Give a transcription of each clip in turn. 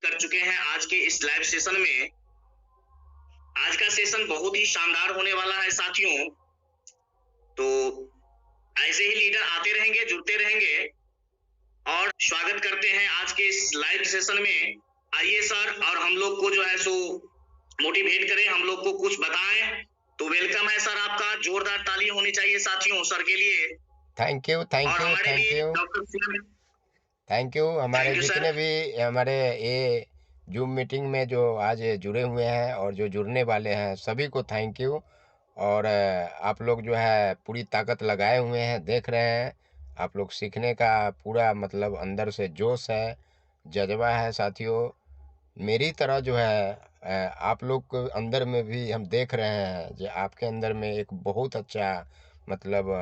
कर चुके हैं आज के इस लाइव सेशन में। आज का सेशन बहुत ही शानदार होने वाला है साथियों। तो ऐसे ही लीडर आते रहेंगे, जुड़ते रहेंगे और स्वागत करते हैं आज के इस लाइव सेशन में। आइए सर, और हम लोग को जो है सो मोटिवेट करें, हम लोग को कुछ बताएं। तो वेलकम है सर आपका, जोरदार ताली होनी चाहिए साथियों सर के लिए। थैंक यू, थैंक और यू, हमारे थैंक लिए you, doctor Singh. Thank you. हमारे थैंक यू सर। जितने भी हमारे ये जूम मीटिंग में जो आज जुड़े हुए हैं और जो जुड़ने वाले हैं सभी को थैंक यू। और आप लोग जो है पूरी ताकत लगाए हुए हैं, देख रहे हैं। आप लोग सीखने का पूरा मतलब अंदर से जोश है, जज्बा है साथियों। मेरी तरह जो है आप लोग को अंदर में भी हम देख रहे हैं जो आपके अंदर में एक बहुत अच्छा मतलब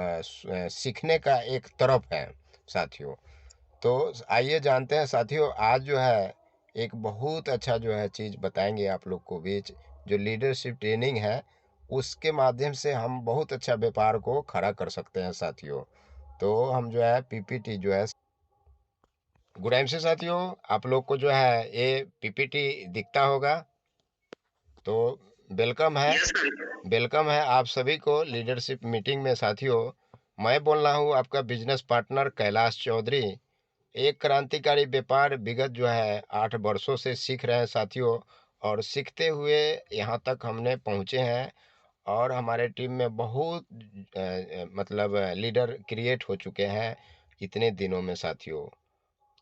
सीखने का एक तरफ है साथियों। तो आइए जानते हैं साथियों, आज जो है एक बहुत अच्छा जो है चीज़ बताएंगे आप लोग को बीच, जो लीडरशिप ट्रेनिंग है उसके माध्यम से हम बहुत अच्छा व्यापार को खड़ा कर सकते हैं साथियों। तो हम जो है पीपीटी जो है गुड टाइम से साथियों, आप लोग को जो है ये पीपीटी दिखता होगा। तो वेलकम है, यस सर। वेलकम है आप सभी को लीडरशिप मीटिंग में साथियों। मैं बोल रहा हूँ आपका बिजनेस पार्टनर कैलाश चौधरी। एक क्रांतिकारी व्यापार विगत जो है 8 वर्षों से सीख रहे हैं साथियों, और सीखते हुए यहाँ तक हमने पहुँचे हैं। और हमारे टीम में बहुत मतलब लीडर क्रिएट हो चुके हैं इतने दिनों में साथियों।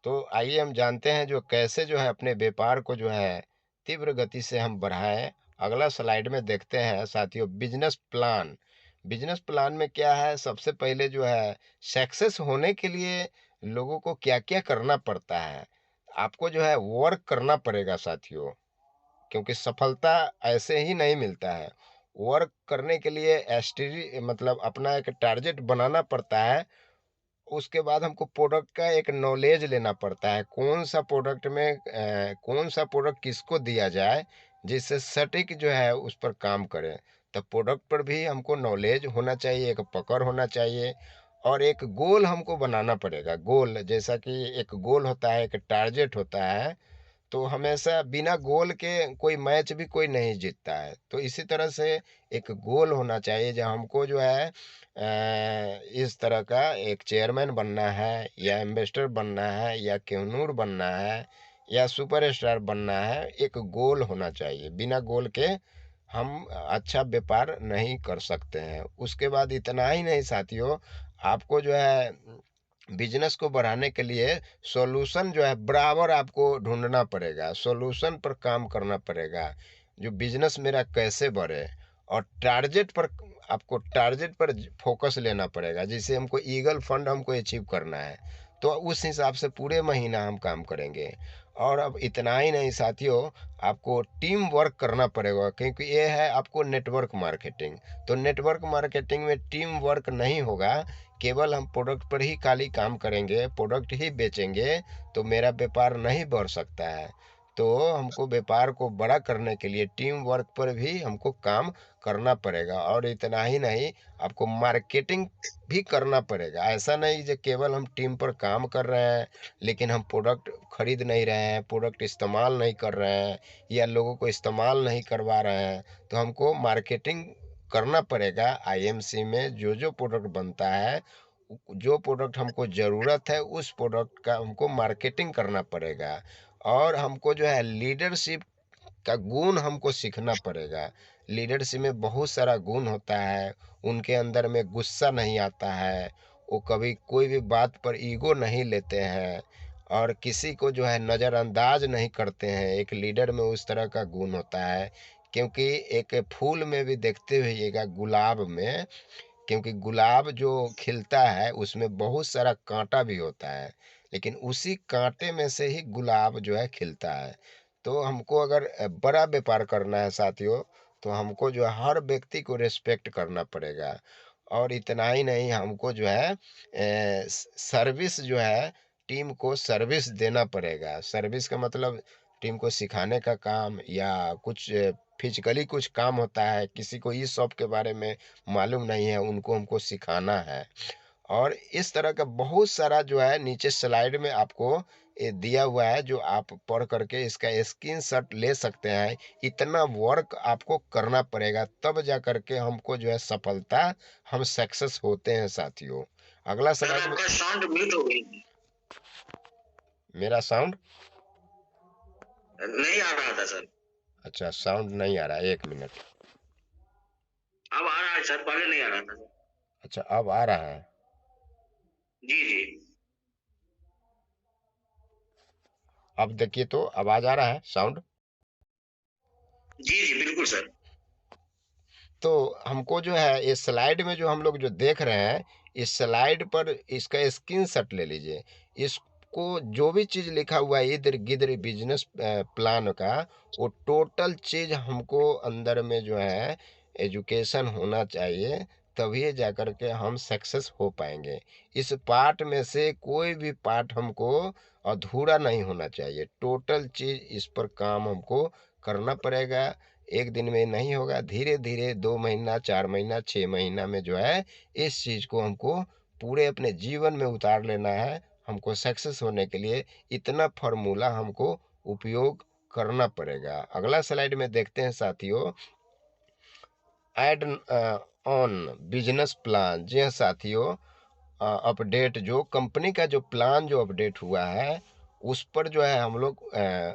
तो आइए हम जानते हैं जो कैसे जो है अपने व्यापार को जो है तीव्र गति से हम बढ़ाएं। अगला स्लाइड में देखते हैं साथियों, बिजनेस प्लान। बिजनेस प्लान में क्या है, सबसे पहले जो है सक्सेस होने के लिए लोगों को क्या क्या करना पड़ता है। आपको जो है वर्क करना पड़ेगा साथियों, क्योंकि सफलता ऐसे ही नहीं मिलता है। वर्क करने के लिए एस्ट्री मतलब अपना एक टारगेट बनाना पड़ता है। उसके बाद हमको प्रोडक्ट का एक नॉलेज लेना पड़ता है, कौन सा प्रोडक्ट में कौन सा प्रोडक्ट किसको दिया जाए जिससे सटीक जो है उस पर काम करे। तो प्रोडक्ट पर भी हमको नॉलेज होना चाहिए, एक पकड़ होना चाहिए। और एक गोल हमको बनाना पड़ेगा। गोल जैसा कि एक गोल होता है, एक टारगेट होता है। तो हमेशा बिना गोल के कोई मैच भी कोई नहीं जीतता है। तो इसी तरह से एक गोल होना चाहिए जो हमको जो है इस तरह का एक चेयरमैन बनना है या एम्बेसडर बनना है या केवनूर बनना है या सुपरस्टार बनना है। एक गोल होना चाहिए, बिना गोल के हम अच्छा व्यापार नहीं कर सकते हैं। उसके बाद इतना ही नहीं साथियों, आपको जो है बिजनेस को बढ़ाने के लिए सॉल्यूशन जो है बराबर आपको ढूंढना पड़ेगा, सॉल्यूशन पर काम करना पड़ेगा। जो बिजनेस मेरा कैसे बढ़े, और टारगेट पर आपको टारगेट पर फोकस लेना पड़ेगा। जैसे हमको ईगल फंड हमको अचीव करना है, तो उस हिसाब से पूरे महीना हम काम करेंगे। और अब इतना ही नहीं साथियों, आपको टीम वर्क करना पड़ेगा, क्योंकि ये है आपको नेटवर्क मार्केटिंग। तो नेटवर्क मार्केटिंग में टीम वर्क नहीं होगा, केवल हम प्रोडक्ट पर ही खाली काम करेंगे, प्रोडक्ट ही बेचेंगे, तो मेरा व्यापार नहीं बढ़ सकता है। तो हमको व्यापार को बड़ा करने के लिए टीम वर्क पर भी हमको काम करना पड़ेगा। और इतना ही नहीं, आपको मार्केटिंग भी करना पड़ेगा। ऐसा नहीं जो केवल हम टीम पर काम कर रहे हैं लेकिन हम प्रोडक्ट खरीद नहीं रहे हैं, प्रोडक्ट इस्तेमाल नहीं कर रहे हैं या लोगों को इस्तेमाल नहीं करवा रहे हैं। तो हमको मार्केटिंग करना पड़ेगा। आईएमसी में जो जो प्रोडक्ट बनता है, जो प्रोडक्ट हमको ज़रूरत है उस प्रोडक्ट का हमको मार्केटिंग करना पड़ेगा। और हमको जो है लीडरशिप का गुण हमको सीखना पड़ेगा। लीडरशिप में बहुत सारा गुण होता है। उनके अंदर में गुस्सा नहीं आता है, वो कभी कोई भी बात पर ईगो नहीं लेते हैं और किसी को जो है नज़रअंदाज नहीं करते हैं। एक लीडर में उस तरह का गुण होता है। क्योंकि एक फूल में भी देखते होइएगा, गुलाब में, क्योंकि गुलाब जो खिलता है उसमें बहुत सारा कांटा भी होता है, लेकिन उसी कांटे में से ही गुलाब जो है खिलता है। तो हमको अगर बड़ा व्यापार करना है साथियों, तो हमको जो है हर व्यक्ति को रिस्पेक्ट करना पड़ेगा। और इतना ही नहीं, हमको जो है सर्विस जो है, टीम को सर्विस देना पड़ेगा। सर्विस का मतलब टीम को सिखाने का काम या कुछ फिजिकली कुछ काम होता है, किसी को इस शॉप के बारे में मालूम नहीं है, उनको हमको सिखाना है। और इस तरह का बहुत सारा जो है नीचे स्लाइड में आपको ये दिया हुआ है, जो आप पढ़ करके इसका स्क्रीनशॉट ले सकते हैं। इतना वर्क आपको करना पड़ेगा, तब जा करके हमको जो है सफलता, हम सक्सेस होते हैं साथियों। अगला सर स्लाइड में। आपका साउंड म्यूट हो गई। मेरा साउंड नहीं आ रहा था सर। अच्छा, साउंड नहीं आ रहा है, 1 मिनट। अब आ रहा है सर, पहले नहीं आ रहा था सर। अच्छा, अब आ रहा है। जी जी। अब देखिए तो आवाज आ रहा है, साउंड। जी जी बिल्कुल सर। तो हमको जो है ये स्लाइड में जो हम लोग जो देख रहे हैं, इस स्लाइड पर इसका स्क्रीनशॉट ले लीजिए। इसको जो भी चीज़ लिखा हुआ है इधर गिधर बिजनेस प्लान का, वो टोटल चीज़ हमको अंदर में जो है एजुकेशन होना चाहिए, तभी जा कर के हम सक्सेस हो पाएंगे। इस पार्ट में से कोई भी पार्ट हमको अधूरा नहीं होना चाहिए। टोटल चीज़ इस पर काम हमको करना पड़ेगा। एक दिन में नहीं होगा, धीरे-धीरे 2 महीना, 4 महीना, 6 महीना में जो है इस चीज़ को हमको पूरे अपने जीवन में उतार लेना है। हमको सक्सेस होने के लिए इतना फ़ॉर्मूला हमको उपयोग करना पड़ेगा। अगला स्लाइड में देखते हैं साथियों, ऐड ऑन बिज़नेस प्लान। जी हाँ साथियों, अपडेट जो कंपनी का जो प्लान जो अपडेट हुआ है, उस पर जो है हम लोग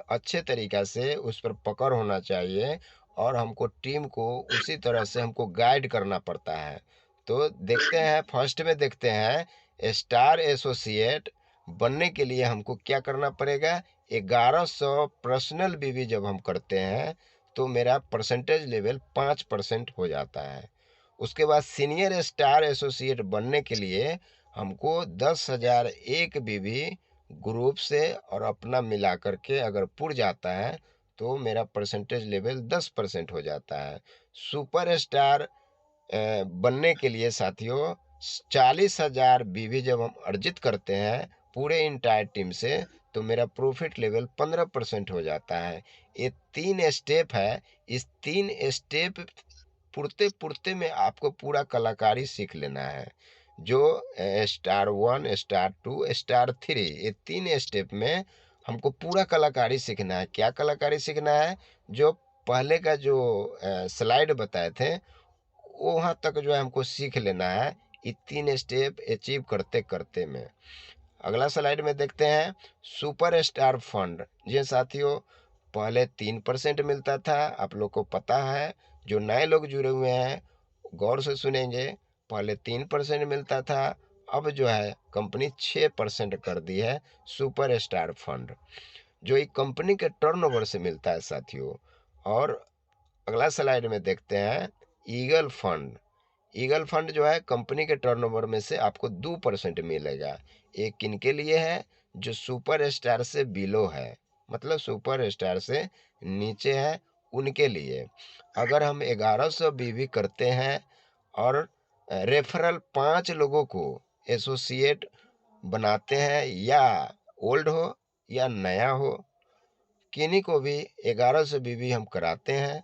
अच्छे तरीक़ा से उस पर पकड़ होना चाहिए, और हमको टीम को उसी तरह से हमको गाइड करना पड़ता है। तो देखते हैं, फर्स्ट में देखते हैं स्टार एसोसिएट बनने के लिए हमको क्या करना पड़ेगा। 1100 पर्सनल बीवी जब हम करते हैं, तो मेरा परसेंटेज लेवल 5% हो जाता है। उसके बाद सीनियर स्टार एसोसिएट बनने के लिए हमको 10,001 बीवी ग्रुप से और अपना मिला करके अगर पुर जाता है, तो मेरा परसेंटेज लेवल 10% हो जाता है। सुपर स्टार बनने के लिए साथियों 40,000 बीवी जब हम अर्जित करते हैं पूरे इंटायर टीम से, तो मेरा प्रॉफिट लेवल 15% हो जाता है। ये 3 स्टेप है। इस 3 स्टेप पुरते-पुरते में आपको पूरा कलाकारी सीख लेना है। जो स्टार 1, स्टार 2, स्टार 3, ये 3 स्टेप में हमको पूरा कलाकारी सीखना है। क्या कलाकारी सीखना है? जो पहले का जो स्लाइड बताए थे, वहाँ तक जो है हमको सीख लेना है, ये 3 स्टेप अचीव करते-करते में। अगला स्लाइड में देखते हैं सुपर स्टार फंड। जी साथियों, पहले 3% मिलता था, आप लोग को पता है। जो नए लोग जुड़े हुए हैं गौर से सुनेंगे। पहले 3% मिलता था, अब जो है कंपनी 6% कर दी है सुपर स्टार फंड, जो एक कंपनी के टर्नओवर से मिलता है साथियों। और अगला स्लाइड में देखते हैं ईगल फंड। ईगल फंड जो है कंपनी के टर्नओवर में से आपको 2% मिलेगा। ये किनके लिए है? जो सुपर स्टार से बिलो है, मतलब सुपर स्टार से नीचे है, उनके लिए। अगर हम 1100 बीवी करते हैं और रेफरल 5 लोगों को एसोसिएट बनाते हैं, या ओल्ड हो या नया हो, किन्हीं को भी 1100 बीवी हम कराते हैं,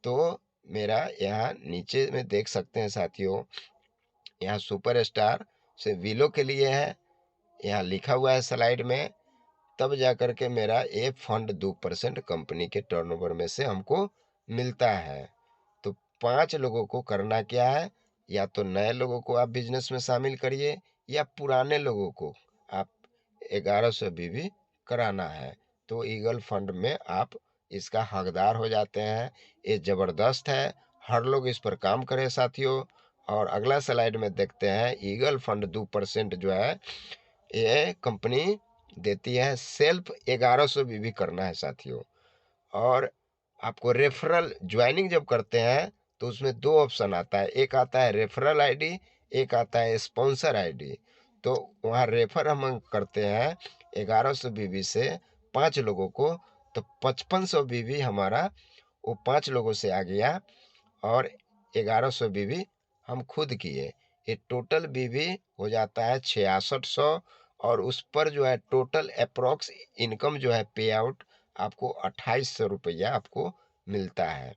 तो मेरा यहाँ नीचे में देख सकते हैं साथियों, यहाँ सुपर स्टार से विलो के लिए है, यहाँ लिखा हुआ है स्लाइड में। तब जा कर के मेरा ये फंड 2% कंपनी के टर्नओवर में से हमको मिलता है। तो 5 लोगों को करना क्या है? या तो नए लोगों को आप बिजनेस में शामिल करिए, या पुराने लोगों को आप 1100 बीवी कराना है। तो ईगल फंड में आप इसका हकदार हो जाते हैं। ये ज़बरदस्त है, हर लोग इस पर काम करें साथियों। और अगला स्लाइड में देखते हैं ईगल फंड 2% जो है ये कंपनी देती है। सेल्फ 1100 बीवी करना है साथियों। और आपको रेफरल ज्वाइनिंग जब करते हैं, तो उसमें 2 ऑप्शन आता है, एक आता है रेफरल आईडी, एक आता है स्पॉन्सर आईडी। तो वहाँ रेफर हम करते हैं 1100 बीवी से 5 लोगों को, तो 5500 बीवी हमारा वो 5 लोगों से आ गया, और 1100 बीवी हम खुद किए। ये टोटल बीवी हो जाता है 6600, और उस पर जो है टोटल अप्रॉक्स इनकम जो है पे आउट आपको 2800 रुपया आपको मिलता है।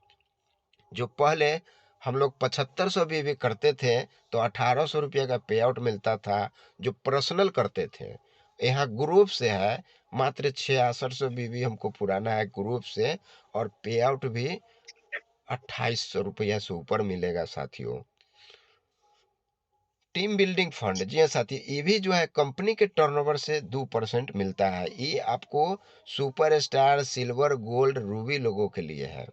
जो पहले हम लोग 7500 भी करते थे, तो 1800 रुपये का पे आउट मिलता था, जो पर्सनल करते थे। यहाँ ग्रुप से है, मात्र 6600 बीबी हमको पुराना है ग्रुप से, और पे आउट भी 2800 रुपया से ऊपर मिलेगा साथियों। टीम बिल्डिंग फंड, जी हाँ साथी, ये भी जो है कंपनी के टर्नओवर से 2% मिलता है। ये आपको super star, silver, gold, Ruby लोगों के लिए है।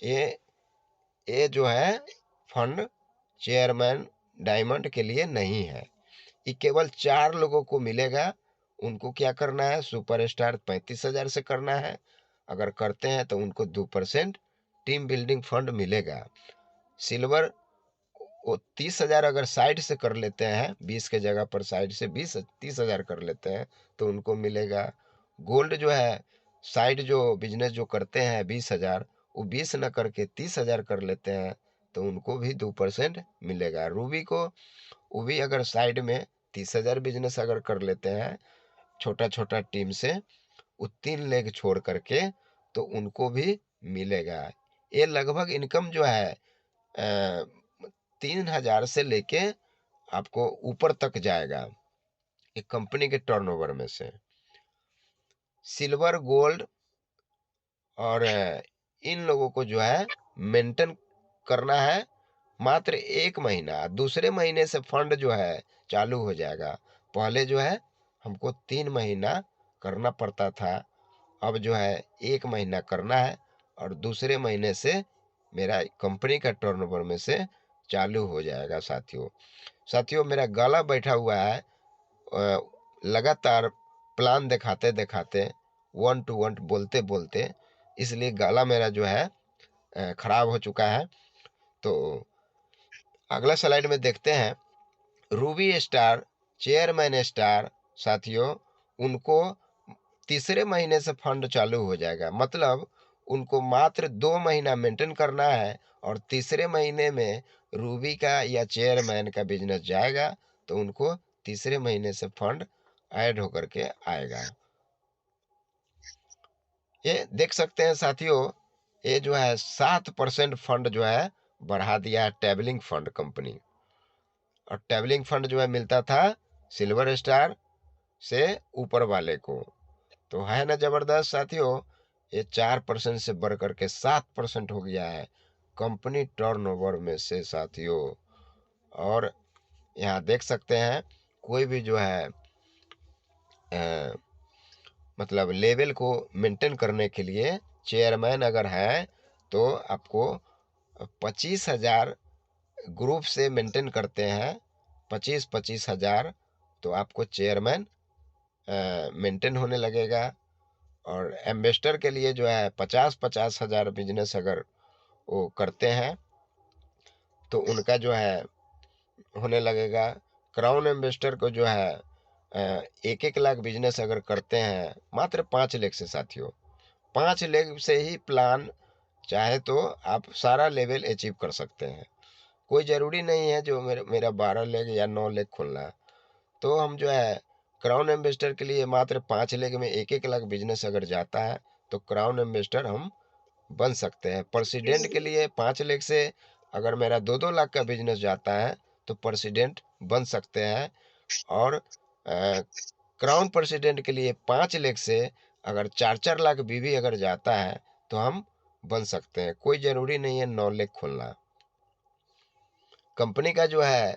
ये ये जो है फंड चेयरमैन डायमंड के लिए नहीं है। ये केवल 4 लोगों को मिलेगा। उनको क्या करना है, सुपर स्टार 35,000 से करना है। अगर करते हैं तो उनको 2% टीम बिल्डिंग फंड मिलेगा। सिल्वर वो 30,000 अगर साइड से कर लेते हैं, 20 के जगह पर साइड से 30,000 कर लेते हैं तो उनको मिलेगा। गोल्ड जो है, साइड जो बिजनेस जो करते हैं 20,000, वो 20 न करके 30,000 कर लेते हैं तो उनको भी 2% मिलेगा। रूबी को, वो भी अगर साइड में 30,000 बिजनेस अगर कर लेते हैं छोटा छोटा टीम से, वो 3 लेग छोड़ करके, तो उनको भी मिलेगा। ये लगभग इनकम जो है 3,000 से लेके आपको ऊपर तक जाएगा एक कंपनी के टर्नओवर में से। सिल्वर, गोल्ड और इन लोगों को जो है मेंटेन करना है मात्र 1 महीना। दूसरे महीने से फंड जो है चालू हो जाएगा। पहले जो है हमको 3 महीना करना पड़ता था, अब जो है 1 महीना करना है, और दूसरे महीने से मेरा कंपनी का टर्नओवर में से चालू हो जाएगा साथियों। साथियों, मेरा गला बैठा हुआ है लगातार प्लान दिखाते दिखाते, 1 to 1 बोलते बोलते, इसलिए गला मेरा जो है खराब हो चुका है। तो अगला स्लाइड में देखते हैं। रूबी स्टार, चेयरमैन स्टार साथियों, उनको तीसरे महीने से फंड चालू हो जाएगा। मतलब उनको मात्र 2 महीना मेंटेन करना है, और तीसरे महीने में रूबी का या चेयरमैन का बिजनेस जाएगा तो उनको तीसरे महीने से फंड ऐड होकर के आएगा। ये देख सकते हैं साथियों, ये जो है 7% फंड जो है बढ़ा दिया है ट्रैवलिंग फंड कंपनी। और ट्रैवलिंग फंड जो है मिलता था सिल्वर स्टार से ऊपर वाले को। तो है ना जबरदस्त साथियों, ये 4% से बढ़ करके 7% हो गया है कंपनी टर्नओवर में से साथियों। और यहाँ देख सकते हैं, कोई भी जो है मतलब लेवल को मेंटेन करने के लिए चेयरमैन अगर है तो आपको 25,000 ग्रुप से मेंटेन करते हैं, 25,000 तो आपको चेयरमैन मेंटेन होने लगेगा। और एम्बेसडर के लिए जो है 50,000 बिजनेस अगर वो करते हैं तो उनका जो है होने लगेगा। क्राउन एम्बेसडर को जो है 1-1 लाख बिजनेस अगर करते हैं मात्र 5 लेग से साथियों, 5 लेग से ही प्लान चाहे तो आप सारा लेवल अचीव कर सकते हैं। कोई ज़रूरी नहीं है जो मेरा 12 लेग या 9 लेग खोलना है। तो हम जो है क्राउन एम्बेसडर के लिए मात्र 5 लेग में 1-1 लाख बिजनेस अगर जाता है तो क्राउन एम्बेसडर हम बन सकते हैं। प्रेसिडेंट के लिए 5 लेग से अगर मेरा 2-2 लाख का बिजनेस जाता है तो प्रेसिडेंट बन सकते हैं। और क्राउन प्रेसिडेंट के लिए 5 लेग से अगर 4-4 लाख बीवी अगर जाता है तो हम बन सकते हैं। कोई ज़रूरी नहीं है 9 लेग खोलना। कंपनी का जो है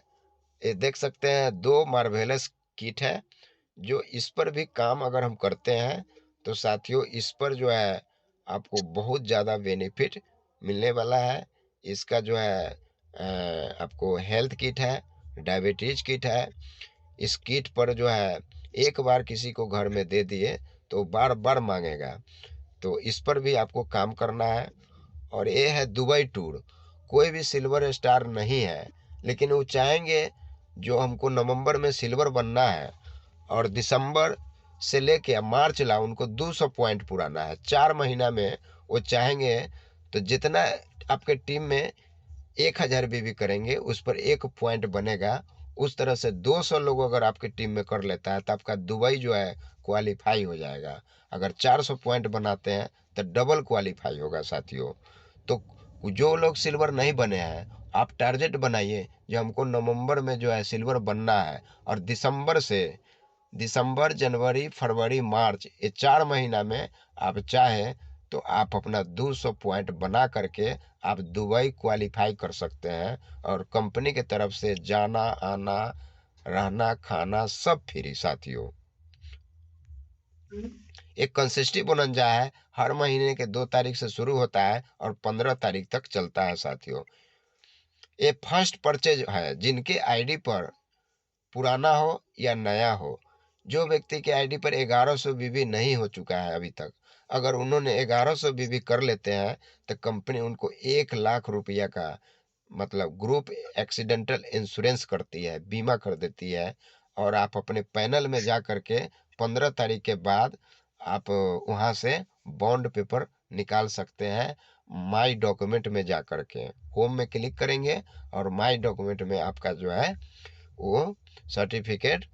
ये देख सकते हैं 2 मार्वेलस किट है, जो इस पर भी काम अगर हम करते हैं तो साथियों इस पर जो है आपको बहुत ज़्यादा बेनिफिट मिलने वाला है। इसका जो है आपको हेल्थ किट है, डायबिटीज किट है। इस किट पर जो है एक बार किसी को घर में दे दिए तो बार बार मांगेगा, तो इस पर भी आपको काम करना है। और ये है दुबई टूर। कोई भी सिल्वर स्टार नहीं है, लेकिन वो चाहेंगे जो हमको नवंबर में सिल्वर बनना है और दिसंबर से लेके मार्च ला उनको 200 पॉइंट पुराना है 4 महीना में। वो चाहेंगे तो जितना आपके टीम में 1,000 बीबी करेंगे उस पर 1 पॉइंट बनेगा। उस तरह से 200 लोग अगर आपकी टीम में कर लेता है तो आपका दुबई जो है क्वालिफाई हो जाएगा। अगर 400 पॉइंट बनाते हैं तो डबल क्वालिफाई होगा साथियों। तो जो लोग सिल्वर नहीं बने हैं, आप टारगेट बनाइए जो हमको नवंबर में जो है सिल्वर बनना है, और दिसंबर से दिसंबर, जनवरी, फरवरी, मार्च, ये 4 महीना में आप चाहें तो आप अपना 200 पॉइंट बना करके आप दुबई क्वालिफाई कर सकते हैं, और कंपनी की तरफ से जाना आना, रहना खाना सब फ्री साथियों। एक कंसिस्टिव बोनंजा है, हर महीने के 2 तारीख से शुरू होता है और 15 तारीख तक चलता है साथियों। ये फर्स्ट परचेज है, जिनके आईडी पर पुराना हो या नया हो, जो व्यक्ति के आईडी पर 1100 बीबी नहीं हो चुका है अभी तक, अगर उन्होंने 1100 बीबी कर लेते हैं तो कंपनी उनको 1 लाख रुपया का मतलब ग्रुप एक्सीडेंटल इंश्योरेंस करती है, बीमा कर देती है। और आप अपने पैनल में जा करके 15 तारीख के बाद आप वहाँ से बॉन्ड पेपर निकाल सकते हैं। माई डॉक्यूमेंट में जा करके होम में क्लिक करेंगे और माई डॉक्यूमेंट में आपका जो है वो सर्टिफिकेट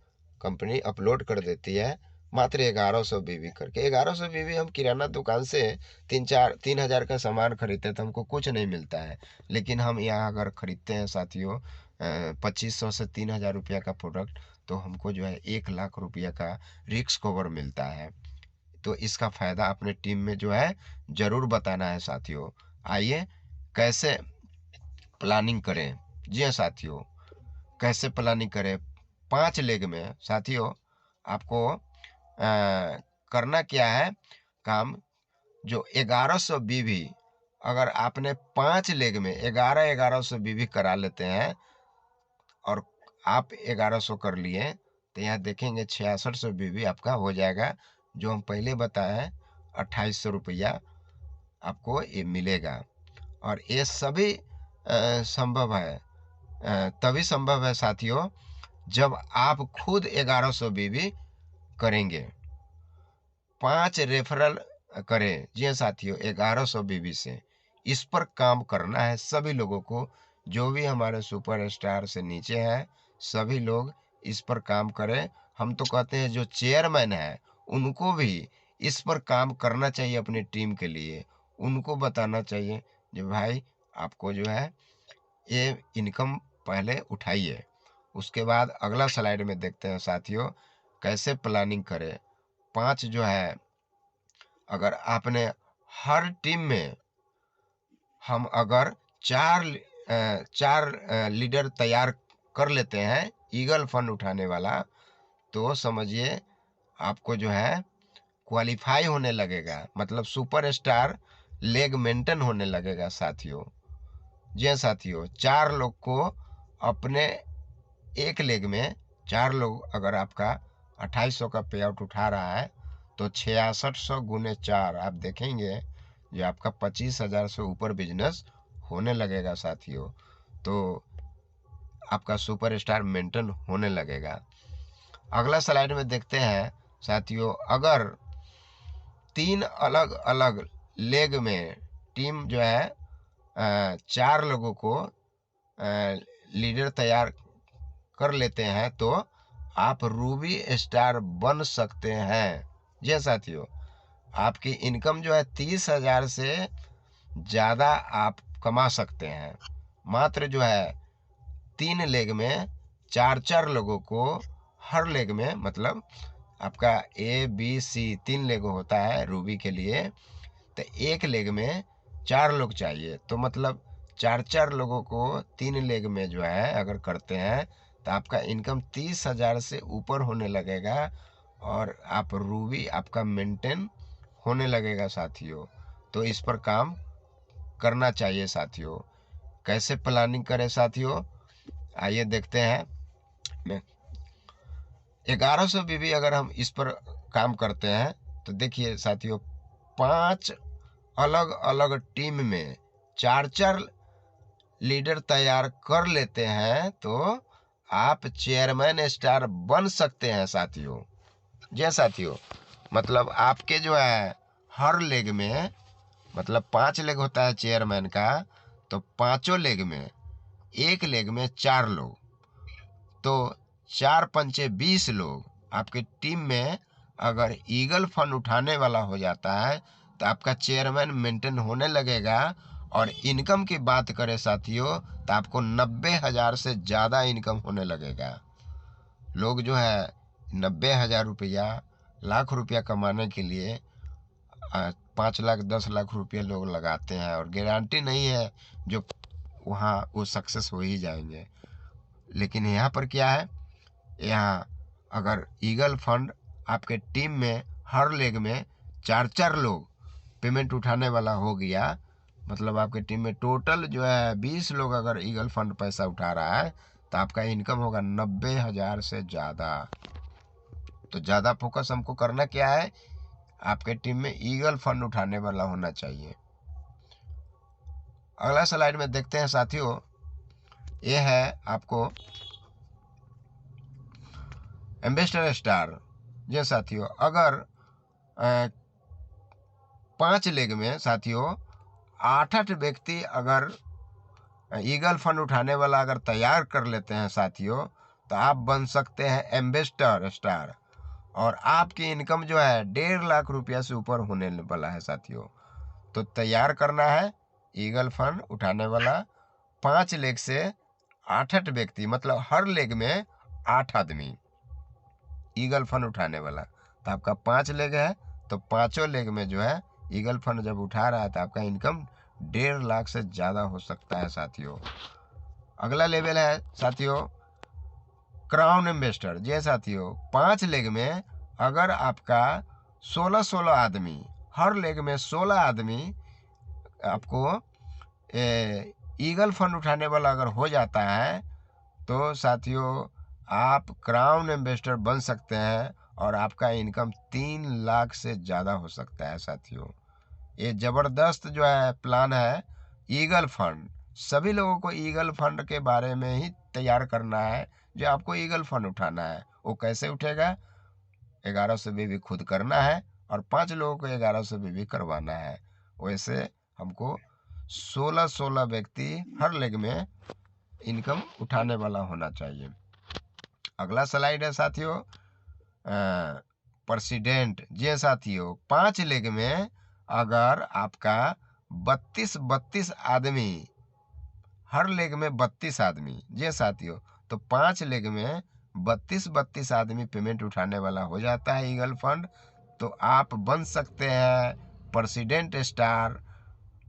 कंपनी अपलोड कर देती है। मात्र 1100 बीबी करके, 1100 बीबी हम किराना दुकान से 3-4-3 हज़ार का सामान खरीदते हैं तो हमको कुछ नहीं मिलता है, लेकिन हम यहाँ अगर खरीदते हैं साथियों 2500 से 3000 रुपया का प्रोडक्ट, तो हमको जो है 1 लाख रुपया का रिस्क कवर मिलता है। तो इसका फ़ायदा अपने टीम में जो है ज़रूर बताना है साथियों। आइए कैसे प्लानिंग करें। जी हाँ साथियों, कैसे प्लानिंग करें। 5 लेग में साथियों आपको करना क्या है काम, जो 1100 बीबी अगर आपने 5 लेग में 1100 बीबी करा लेते हैं और आप 1100 कर लिए, तो यहाँ देखेंगे 6600 बीबी आपका हो जाएगा। जो हम पहले बताए 2800 रुपया आपको ये मिलेगा। और ये सभी संभव है, तभी संभव है साथियों जब आप खुद 1100 बीबी करेंगे, 5 रेफरल करें। जी हाँ साथियों, 1100 बीबी से इस पर काम करना है सभी लोगों को। जो भी हमारे सुपर स्टार से नीचे हैं सभी लोग इस पर काम करें। हम तो कहते हैं जो चेयरमैन है उनको भी इस पर काम करना चाहिए अपनी टीम के लिए। उनको बताना चाहिए जो भाई आपको जो है ये इनकम पहले उठाइए। उसके बाद अगला स्लाइड में देखते हैं साथियों कैसे प्लानिंग करें। 5 जो है, अगर आपने हर टीम में हम अगर 4 लीडर तैयार कर लेते हैं ईगल फंड उठाने वाला, तो समझिए आपको जो है क्वालिफाई होने लगेगा, मतलब सुपर स्टार लेग मेंटेन होने लगेगा साथियों। जी हाँ साथियों, 4 लोग को अपने एक लेग में 4 लोग अगर आपका 2800 का पे आउट उठा रहा है तो 6600 गुने 4 आप देखेंगे जो आपका 25,000 से ऊपर बिजनेस होने लगेगा साथियों। तो आपका सुपर स्टार मेंटेन होने लगेगा। अगला स्लाइड में देखते हैं साथियों, अगर 3 अलग अलग लेग में टीम जो है 4 लोगों को लीडर तैयार कर लेते हैं तो आप रूबी स्टार बन सकते हैं। जी साथियों, आपकी इनकम जो है 30,000 से ज़्यादा आप कमा सकते हैं। मात्र जो है 3 लेग में 4 लोगों को, हर लेग में मतलब आपका ABC 3 लेग होता है रूबी के लिए, तो एक लेग में 4 लोग चाहिए। तो मतलब 4 लोगों को 3 लेग में जो है अगर करते हैं तो आपका इनकम 30,000 से ऊपर होने लगेगा और आप रूबी आपका मेंटेन होने लगेगा साथियों। तो इस पर काम करना चाहिए साथियों। कैसे प्लानिंग करें साथियों, आइए देखते हैं। मैं 1100 बीबी अगर हम इस पर काम करते हैं तो देखिए साथियों 5 अलग अलग टीम में 4 लीडर तैयार कर लेते हैं तो आप चेयरमैन स्टार बन सकते हैं साथियों। जी साथियों, मतलब आपके जो है हर लेग में, मतलब 5 लेग होता है चेयरमैन का, तो 5 लेग में एक लेग में 4 लोग, तो 4 पंचे 20 लोग आपके टीम में अगर ईगल फंड उठाने वाला हो जाता है तो आपका चेयरमैन मेंटेन होने लगेगा। और इनकम की बात करें साथियों तो आपको 90,000 से ज़्यादा इनकम होने लगेगा। लोग जो है 90,000 रुपया, लाख रुपया कमाने के लिए 5 लाख 10 लाख रुपया लोग लगाते हैं और गारंटी नहीं है जो वहाँ वो सक्सेस हो ही जाएंगे। लेकिन यहाँ पर क्या है, यहाँ अगर ईगल फंड आपके टीम में हर लेग में 4-4 लोग पेमेंट उठाने वाला हो गया, मतलब आपके टीम में टोटल जो है 20 लोग अगर ईगल फंड पैसा उठा रहा है तो आपका इनकम होगा 90,000 से ज़्यादा। तो ज़्यादा फोकस हमको करना क्या है, आपके टीम में ईगल फंड उठाने वाला होना चाहिए। अगला स्लाइड में देखते हैं साथियों, ये है आपको एम्बेसडर स्टार। जी साथियों, अगर 5 लेग में साथियों 8 व्यक्ति अगर ईगल फंड उठाने वाला अगर तैयार कर लेते हैं साथियों, तो आप बन सकते हैं एम्बेसडर स्टार और आपकी इनकम जो है 1.5 लाख रुपया से ऊपर होने वाला है साथियों। तो तैयार करना है ईगल फंड उठाने वाला 5 लेग से 8 व्यक्ति, मतलब हर लेग में 8 आदमी ईगल फंड उठाने वाला। तो आपका 5 लेग है, तो 5 लेग में जो है ईगल फंड जब उठा रहा है तो आपका इनकम 1.5 लाख से ज़्यादा हो सकता है साथियों। अगला लेवल है साथियों क्राउन इन्वेस्टर। जी साथियों, 5 लेग में अगर आपका 16 आदमी, हर लेग में 16 आदमी आपको ईगल फंड उठाने वाला अगर हो जाता है तो साथियों आप क्राउन इन्वेस्टर बन सकते हैं और आपका इनकम 3 लाख से ज़्यादा हो सकता है साथियों। ये ज़बरदस्त जो है प्लान है ईगल फंड। सभी लोगों को ईगल फंड के बारे में ही तैयार करना है जो आपको ईगल फंड उठाना है। वो कैसे उठेगा, 1100 भी खुद करना है और 5 लोगों को 1100 भी करवाना है। वैसे हमको 16 व्यक्ति हर लेग में इनकम उठाने वाला होना चाहिए। अगला स्लाइड है साथियों प्रेसिडेंट। जी साथियों, 5 लेग में अगर आपका 32 आदमी, हर लेग में 32 आदमी, जी साथियों, तो 5 लेग में 32 आदमी पेमेंट उठाने वाला हो जाता है ईगल फंड। तो आप बन सकते हैं प्रेसिडेंट स्टार,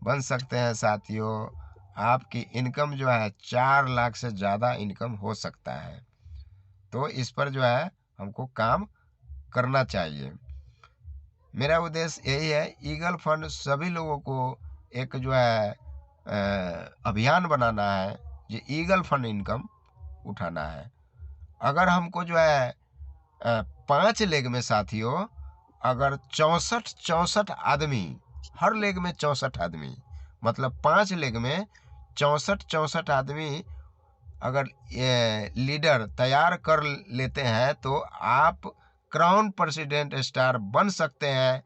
बन सकते हैं साथियों। आपकी इनकम जो है 4 लाख से ज़्यादा इनकम हो सकता है। तो इस पर जो है हमको काम करना चाहिए। मेरा उद्देश्य यही है, ईगल फंड सभी लोगों को एक जो है अभियान बनाना है, जो ईगल फंड इनकम उठाना है। अगर हमको जो है 5 लेग में साथियों अगर 64 आदमी, हर लेग में 64 आदमी, मतलब 5 लेग में 64 आदमी अगर लीडर तैयार कर लेते हैं तो आप क्राउन प्रेसिडेंट स्टार बन सकते हैं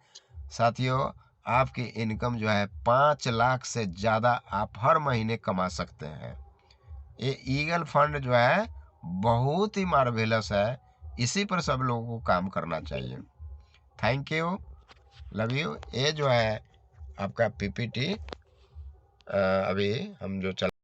साथियों। आपकी इनकम जो है 5 लाख से ज़्यादा आप हर महीने कमा सकते हैं। ये ईगल फंड जो है बहुत ही मार्वेलस है, इसी पर सब लोगों को काम करना चाहिए। Thank you, love you. ये जो है आपका पीपीटी अभी हम जो चल